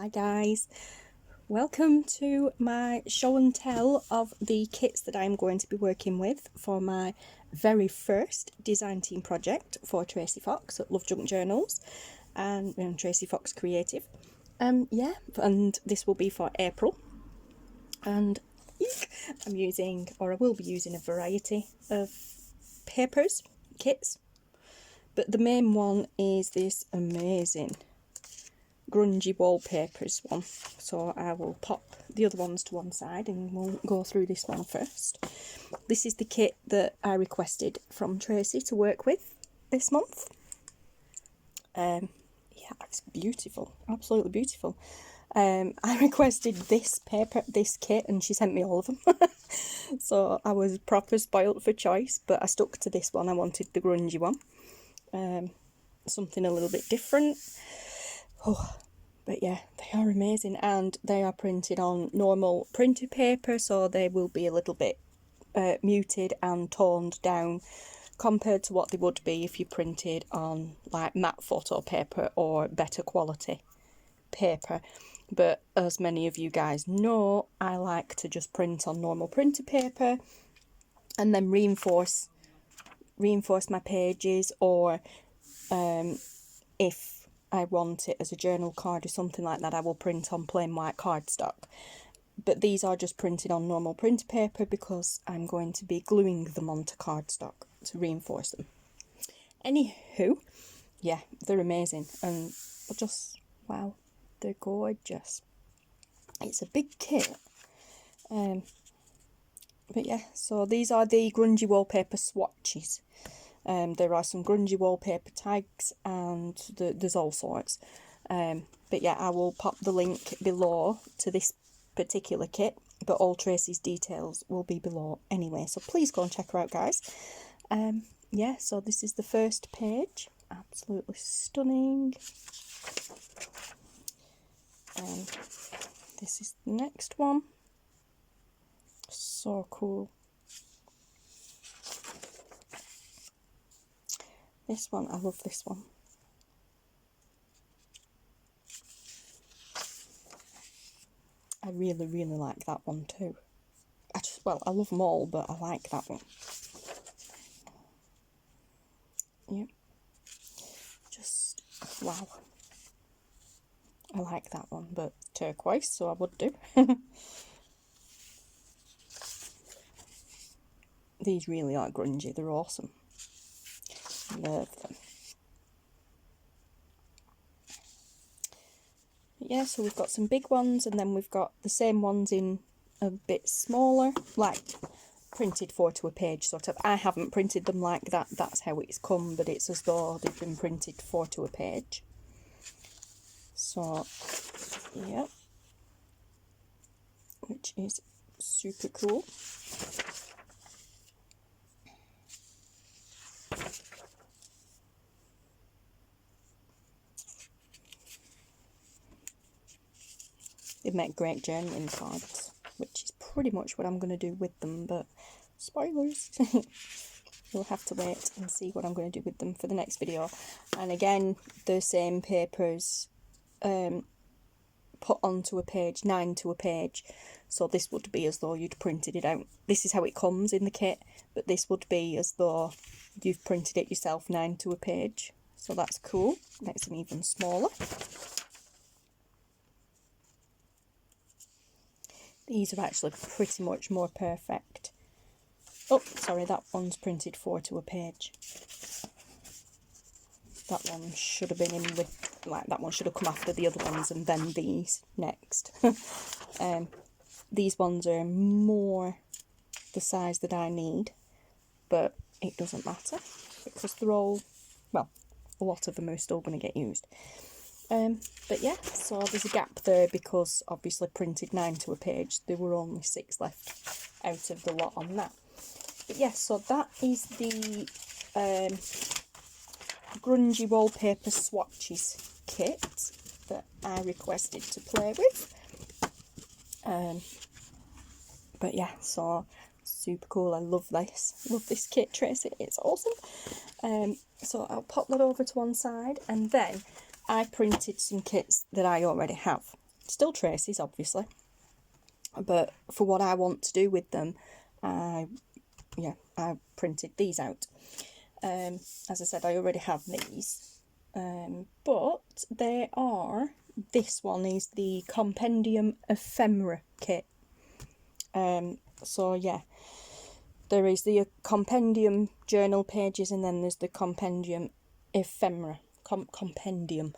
Hi guys, welcome to my show and tell of the kits that I'm going to be working with for my very first design team project for Tracie Fox at LoveJunk Journals and Tracie Fox Creative. Yeah, and this will be for April, and I'm using, or I will be using, a variety of papers, kits, but the main one is this amazing Grungy Wallpapers one, so I will pop the other ones to one side and we'll go through this one first. This is the kit that I requested from Tracie to work with this month. Yeah, it's beautiful, absolutely beautiful. I requested this kit, and she sent me all of them. So I was proper spoilt for choice, but I stuck to this one. I wanted the grungy one, something a little bit different. But yeah, they are amazing, and they are printed on normal printed paper, so they will be a little bit muted and toned down compared to what they would be if you printed on like matte photo paper or better quality paper. But as many of you guys know, I like to just print on normal printed paper and then reinforce my pages, or if I want it as a journal card or something like that, I will print on plain white cardstock. But these are just printed on normal printer paper because I'm going to be gluing them onto cardstock to reinforce them. Anywho, yeah, they're amazing, and just, wow, they're gorgeous. It's a big kit. But yeah, so these are the Grungy Wallpaper swatches. There are some Grungy Wallpaper tags, and there's all sorts. But yeah, I will pop the link below to this particular kit, but all Tracie's details will be below anyway, so please go and check her out, guys. Yeah, so this is the first page, absolutely stunning. This is the next one, so cool. This one, I love this one. I really, really like that one too. I love them all, but I like that one. Yep. Just, wow. I like that one, but turquoise, so I would do. These really are grungy, they're awesome. Love them. Yeah, so we've got some big ones, and then we've got the same ones in a bit smaller, like printed 4 to a page sort of. I haven't printed them like that, that's how it's come, but it's as though they've been printed 4 to a page. So, yeah, which is super cool. They make great journaling cards, which is pretty much what I'm going to do with them, but spoilers. You'll have to wait and see what I'm going to do with them for the next video. And again, the same papers put onto a page, 9 to a page. So this would be as though you'd printed it out. This is how it comes in the kit, but this would be as though you've printed it yourself, 9 to a page. So that's cool. Makes them even smaller. These are actually pretty much more perfect. Oh, sorry, that one's printed 4 to a page. That one should have been in with, like, that one should have come after the other ones, and then these next. These ones are more the size that I need, but it doesn't matter because they're all, well, a lot of them are still going to get used. But yeah, so there's a gap there because obviously printed 9 to a page, there were only 6 left out of the lot on that. But yeah, so that is the Grungy Wallpaper swatches kit that I requested to play with. But yeah, so super cool. I love this kit, Tracie, it's awesome. So I'll pop that over to one side, and then I printed some kits that I already have. Still Tracie's, obviously, but for what I want to do with them, I printed these out. As I said, I already have these, but they are, this one is the Compendium ephemera kit. So yeah, there is the Compendium journal pages, and then there's the Compendium ephemera. Compendium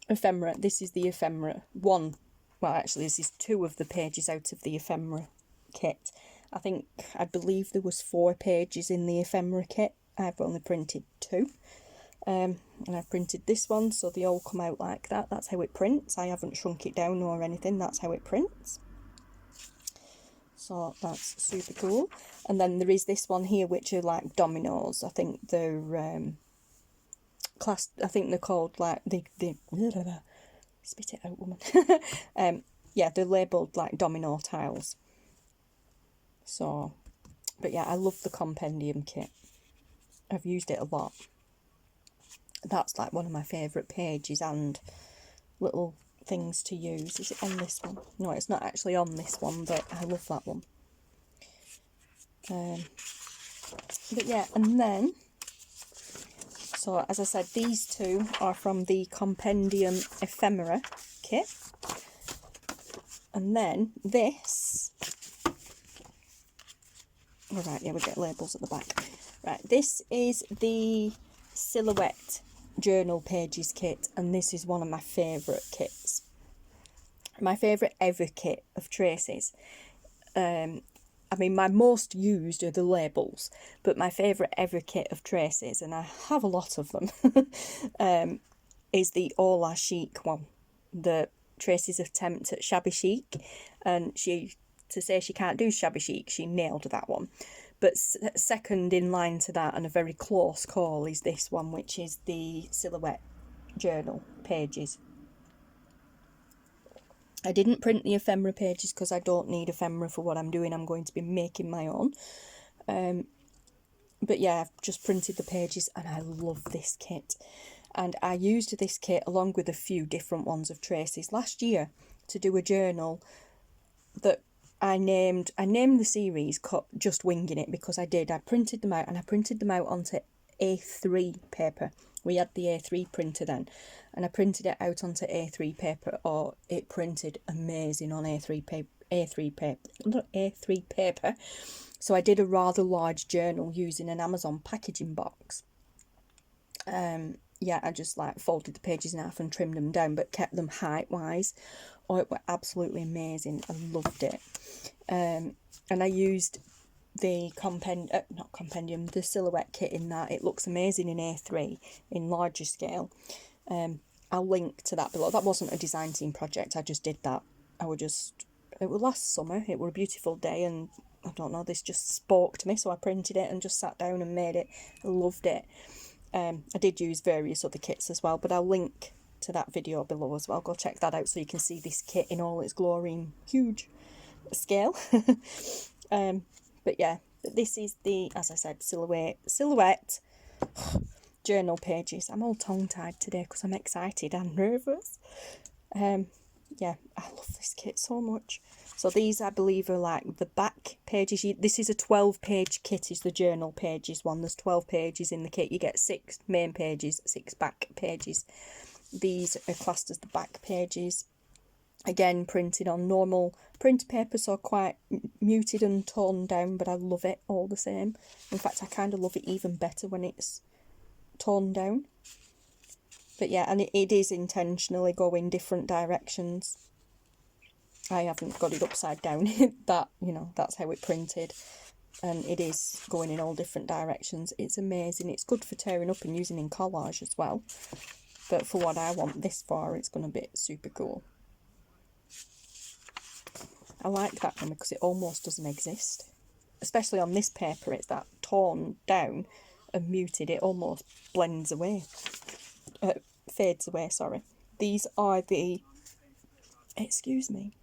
ephemera. This is the ephemera one. Well, actually, this is 2 of the pages out of the ephemera kit. I believe there was 4 pages in the ephemera kit. I've only printed 2. And I've printed this one, so they all come out like that. That's how it prints. I haven't shrunk it down or anything. That's how it prints. So that's super cool. And then there is this one here, which are like dominoes. I think they're classed. I think they're called like the spit it out, woman. Yeah, they're labelled like domino tiles. So, but yeah, I love the Compendium kit. I've used it a lot. That's like one of my favourite pages and little things to use. Is it on this one? No, it's not actually on this one, but I love that one. But yeah, and then, so as I said, these 2 are from the Compendium ephemera kit. And then this, all right, yeah, we get labels at the back. Right, this is the Silhouette journal pages kit, and this is one of my favourite kits. My favourite ever kit of Tracie's. I mean, my most used are the labels, but my favourite ever kit of Tracie's, and I have a lot of them, is the All Chic one. The Tracie's attempt at shabby chic, and to say she can't do shabby chic, she nailed that one. But second in line to that, and a very close call, is this one, which is the Silhouette journal pages. I didn't print the ephemera pages because I don't need ephemera for what I'm doing. I'm going to be making my own. But yeah, I've just printed the pages, and I love this kit. And I used this kit along with a few different ones of Tracie's last year to do a journal that I named the series just Winging It, because I printed them out, and I printed them out onto A3 paper. We had the A3 printer then, and I printed it out onto A3 paper. Oh, it printed amazing on A3 paper. So I did a rather large journal using an Amazon packaging box. Yeah, I just like folded the pages in half and trimmed them down, but kept them height wise. Oh, it was absolutely amazing. I loved it. And I used the the Silhouette kit in that. It looks amazing in A3 in larger scale. I'll link to that below. That wasn't a design team project. I just did that. It was last summer. It was a beautiful day, and I don't know, this just spoke to me, so I printed it and just sat down and made it. I loved it. I did use various other kits as well, but I'll link to that video below as well. Go check that out so you can see this kit in all its glory and huge scale. But yeah, this is the, as I said, Silhouette journal pages. I'm all tongue-tied today because I'm excited and nervous. Yeah, I love this kit so much. So these, I believe, are like the back pages. This is a 12-page kit, is the journal pages one. There's 12 pages in the kit. You get 6 main pages, 6 back pages. These are classed as the back pages. Again, printed on normal printer paper, so quite muted and toned down, but I love it all the same. In fact, I kind of love it even better when it's toned down. But yeah, and it is intentionally going different directions. I haven't got it upside down. That, you know, that's how it printed. And it is going in all different directions. It's amazing. It's good for tearing up and using in collage as well. But for what I want this for, it's going to be super cool. I like that one because it almost doesn't exist. Especially on this paper, it's that torn down and muted. It almost blends away. Fades away, sorry. These are the... Excuse me.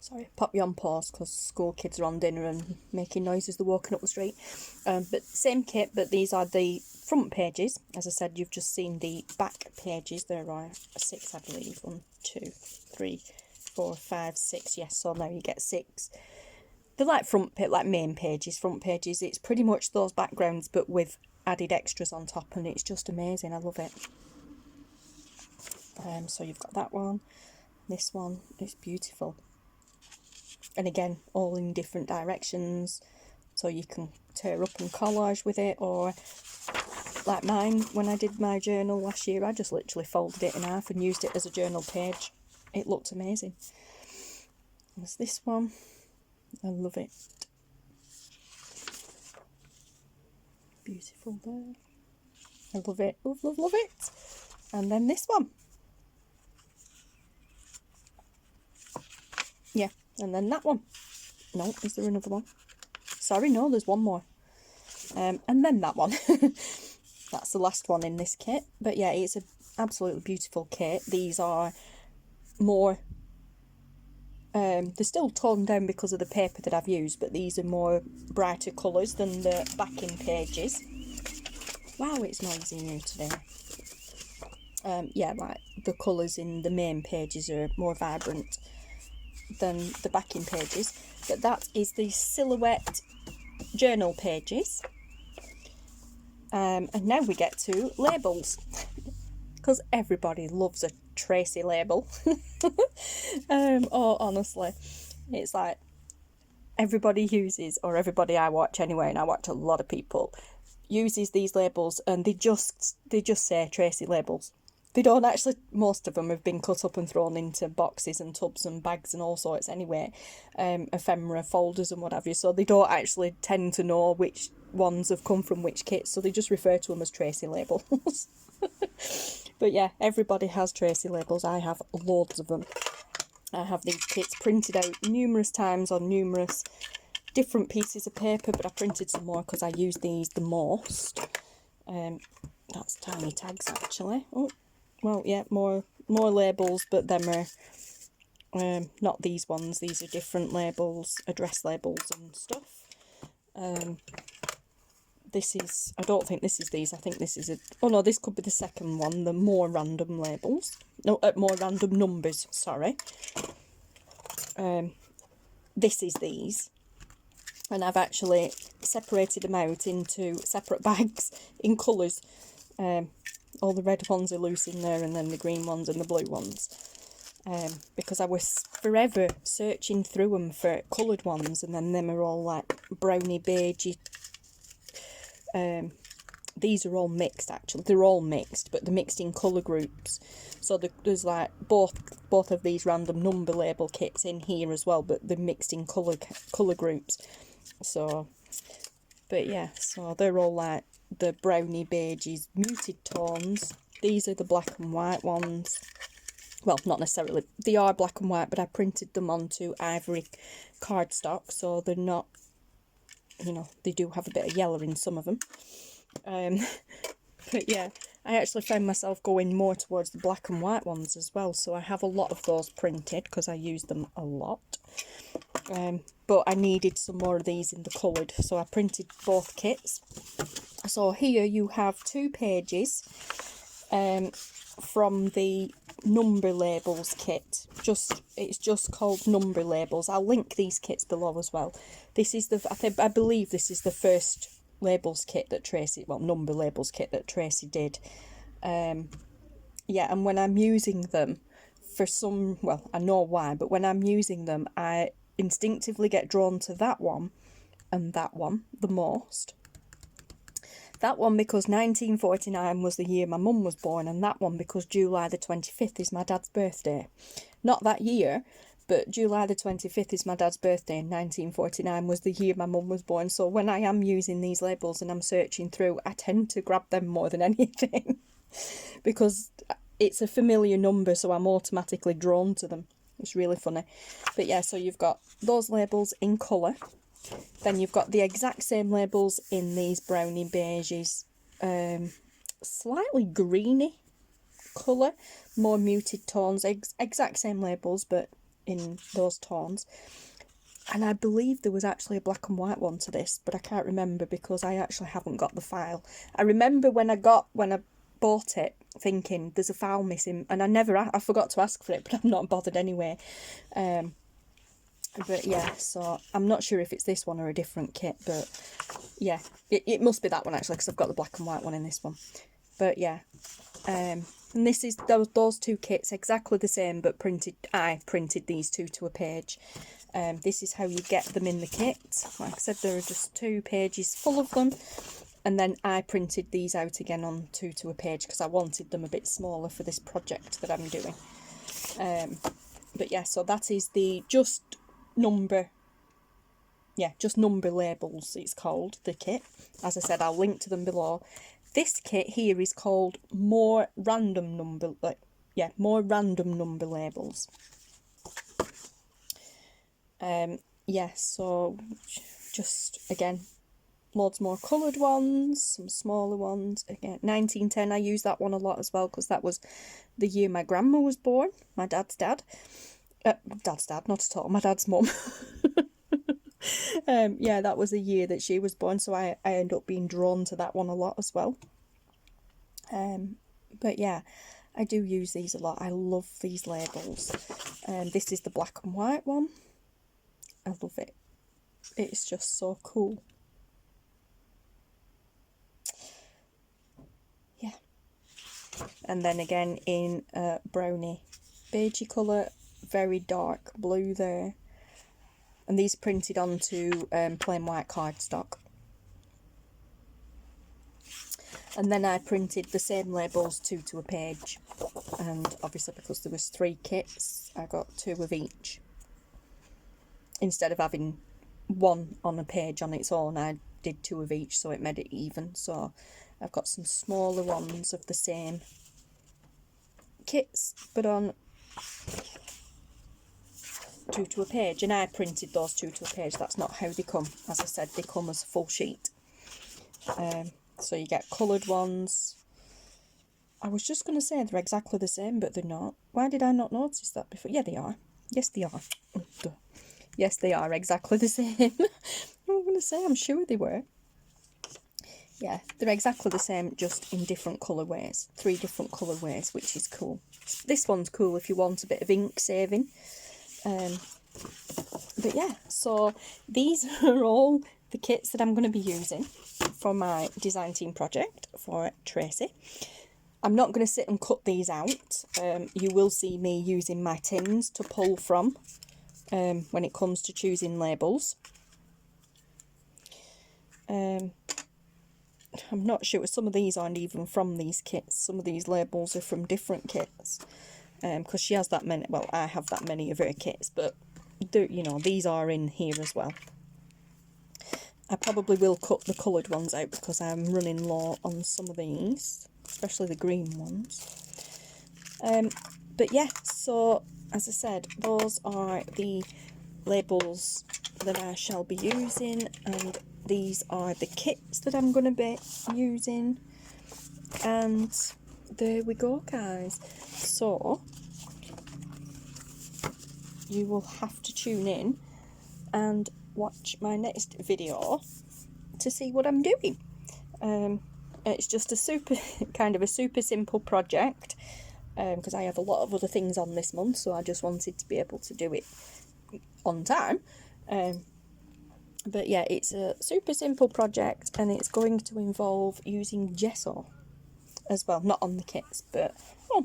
Sorry, pop you on pause because school kids are on dinner and making noises. They're walking up the street. But same kit, but these are front pages. As I said, you've just seen the back pages. There are 6, I believe. 1, 2, 3, 4, 5, 6. Yes, so now you get 6. They're like like main pages, front pages. It's pretty much those backgrounds, but with added extras on top, and it's just amazing. I love it. So you've got that one. This one is beautiful. And again, all in different directions. So you can tear up and collage with it, or like mine, when I did my journal last year, I just literally folded it in half and used it as a journal page. It looked amazing. There's this one. I love it. Beautiful there. I love it. Love, love, love it. And then this one. Yeah, and then that one. No, is there another one? Sorry, no, there's one more. And then that one. That's the last one in this kit. But yeah, it's an absolutely beautiful kit. These are more... they're still toned down because of the paper that I've used, but these are more brighter colours than the backing pages. Wow, it's noisy here today. Yeah, like the colours in the main pages are more vibrant than the backing pages. But that is the silhouette journal pages. And now we get to labels, because everybody loves a Tracie label. Oh, honestly, it's like everybody uses, or everybody I watch anyway, and I watch a lot of people, uses these labels, and they just say Tracie labels. They don't actually, most of them have been cut up and thrown into boxes and tubs and bags and all sorts anyway, ephemera, folders and what have you, so they don't actually tend to know which ones have come from which kits, so they just refer to them as Tracie labels. But yeah, everybody has Tracie labels. I have loads of them. I have these kits printed out numerous times on numerous different pieces of paper, but I printed some more because I use these the most. That's tiny tags actually. Oh, well, yeah, more labels, but them are not these ones. These are different labels, address labels and stuff. This is, I don't think this is these. I think this is oh no, this could be the second one, the more random labels. No, more random numbers, sorry. This is these. And I've actually separated them out into separate bags in colours. All the red ones are loose in there, and then the green ones and the blue ones. Because I was forever searching through them for coloured ones, and then them are all like browny, beigey. These are all mixed actually. They're all mixed, but they're mixed in colour groups. So there's like both of these random number label kits in here as well, but they're mixed in colour groups. So, but yeah, so they're all like the browny, beigey, muted tones. These are the black and white ones. Well, not necessarily. They are black and white, but I printed them onto ivory cardstock, so they're not, you know, they do have a bit of yellow in some of them. But yeah, I actually found myself going more towards the black and white ones as well, so I have a lot of those printed because I use them a lot. But I needed some more of these in the coloured, so I printed both kits. So here you have 2 pages from the number labels kit. It's just called number labels. I'll link these kits below as well. This is I believe this is the first labels kit that Tracie, well, number labels kit that Tracie did. Yeah, and when I'm using them for some, well, I know why, but when I'm using them, I instinctively get drawn to that one and that one the most. That one because 1949 was the year my mum was born, and that one because July the 25th is my dad's birthday. Not that year, but July the 25th is my dad's birthday, and 1949 was the year my mum was born. So when I am using these labels and I'm searching through, I tend to grab them more than anything because it's a familiar number, so I'm automatically drawn to them. It's really funny. But yeah, so you've got those labels in colour. Then you've got the exact same labels in these browny beiges, slightly greeny colour, more muted tones, exact same labels but in those tones. And I believe there was actually a black and white one to this, but I can't remember because I actually haven't got the file. I remember when I bought it thinking there's a file missing, and I forgot to ask for it, but I'm not bothered anyway. But yeah, so I'm not sure if it's this one or a different kit, but yeah, it must be that one actually, because I've got the black and white one in this one. But yeah, and this is those two kits exactly the same, but I printed these two to a page. This is how you get them in the kit. Like I said, there are just 2 pages full of them, and then I printed these out again on 2 to a page because I wanted them a bit smaller for this project that I'm doing. But yeah, so that is the just number labels, it's called, the kit. As I said, I'll link to them below. This kit here is called more random number labels. So just again, loads more coloured ones, some smaller ones. Again, 1910, I use that one a lot as well because that was the year my grandma was born, my dad's dad. Dad's dad, not at all, my dad's mum. Yeah, that was the year that she was born, so I end up being drawn to that one a lot as well. But yeah, I do use these a lot. I love these labels. This is the black and white one. I love it. It's just so cool. Yeah. And then again in brownie beigey colour, very dark blue there. And these are printed onto plain white cardstock. And then I printed the same labels 2 to a page. And obviously because there was 3 kits, I got 2 of each. Instead of having 1 on a page on its own, I did 2 of each, so it made it even. So I've got some smaller ones of the same kits, but on 2 to a page, and I printed those 2 to a page. That's not how they come. As I said, they come as a full sheet. So you get coloured ones. I was just going to say they're exactly the same, but they're not. Why did I not notice that before? Yeah, they are. Yes, they are. Yes, they are exactly the same. I'm going to say, I'm sure they were. Yeah, they're exactly the same, just in different colourways. 3 different colourways, which is cool. This one's cool if you want a bit of ink saving. But yeah, so these are all the kits that I'm going to be using for my design team project for Tracie. I'm not going to sit and cut these out. You will see me using my tins to pull from when it comes to choosing labels. I'm not sure, some of these aren't even from these kits. Some of these labels are from different kits. Because she has that many, well, I have that many of her kits, but you know, these are in here as well. I probably will cut the coloured ones out because I'm running low on some of these, especially the green ones. But yeah, so as I said, those are the labels that I shall be using, and these are the kits that I'm going to be using. And there we go, guys. So you will have to tune in and watch my next video to see what I'm doing. It's just a super simple project because I have a lot of other things on this month, so I just wanted to be able to do it on time. But yeah, it's a super simple project, and it's going to involve using gesso as well, not on the kits, but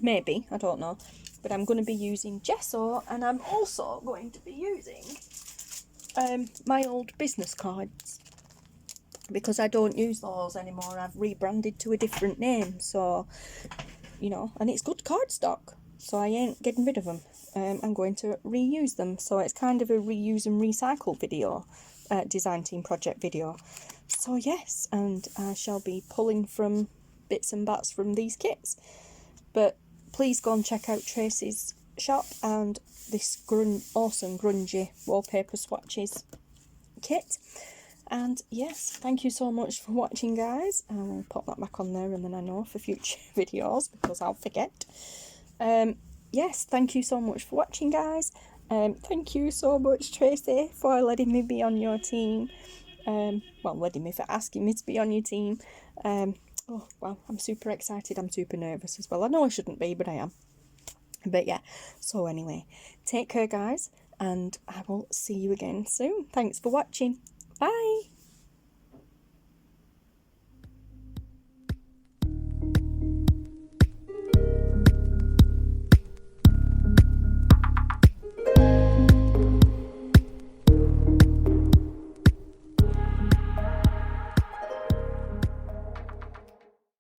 maybe, I don't know. But I'm going to be using gesso, and I'm also going to be using my old business cards, because I don't use those anymore. I've rebranded to a different name, so, you know, and it's good cardstock, so I ain't getting rid of them. I'm going to reuse them, so it's kind of a reuse and recycle video, design team project video. So yes, and I shall be pulling from bits and bats from these kits. But please go and check out Tracie's shop and this awesome Grungy Wallpaper Swatches kit. And yes, thank you so much for watching, guys. I'll pop that back on there, and then I know for future videos, because I'll forget. Yes, thank you so much for watching, guys, Thank you so much, Tracie, for letting me be on your team. For asking me to be on your team. Oh, well, I'm super excited. I'm super nervous as well. I know I shouldn't be, but I am. But yeah, so anyway, take care, guys, and I will see you again soon. Thanks for watching. Bye.